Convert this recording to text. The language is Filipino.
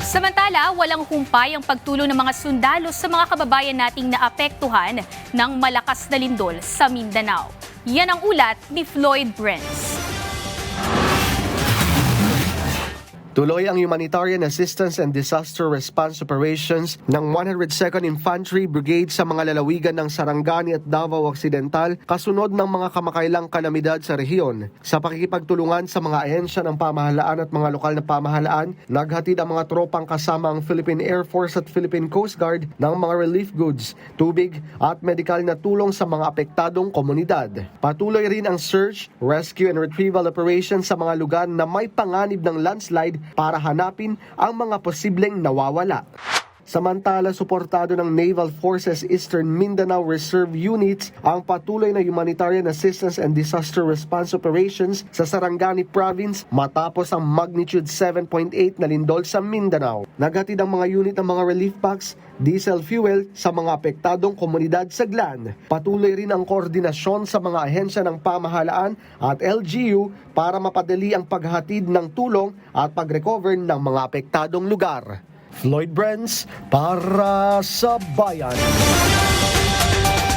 Samantala, walang humpay ang pagtulong ng mga sundalo sa mga kababayan nating naapektuhan ng malakas na lindol sa Mindanao. Yan ang ulat ni Floyd Brents. Tuloy ang humanitarian assistance and disaster response operations ng 102nd Infantry Brigade sa mga lalawigan ng Sarangani at Davao Occidental kasunod ng mga kamakailang kalamidad sa rehiyon. Sa pakikipagtulungan sa mga ahensya ng pamahalaan at mga lokal na pamahalaan, naghatid ang mga tropang kasama ang Philippine Air Force at Philippine Coast Guard ng mga relief goods, tubig at medikal na tulong sa mga apektadong komunidad. Patuloy rin ang search, rescue and retrieval operations sa mga lugar na may panganib ng landslide para hanapin ang mga posibleng nawawala. Samantala, suportado ng Naval Forces Eastern Mindanao Reserve Units ang patuloy na humanitarian assistance and disaster response operations sa Sarangani Province matapos ang magnitude 7.8 na lindol sa Mindanao. Naghatid ang mga unit ng mga relief packs, diesel fuel sa mga apektadong komunidad sa Glan. Patuloy rin ang koordinasyon sa mga ahensya ng pamahalaan at LGU para mapadali ang paghatid ng tulong at pag-recover ng mga apektadong lugar. Floyd Brents para sa Bayan.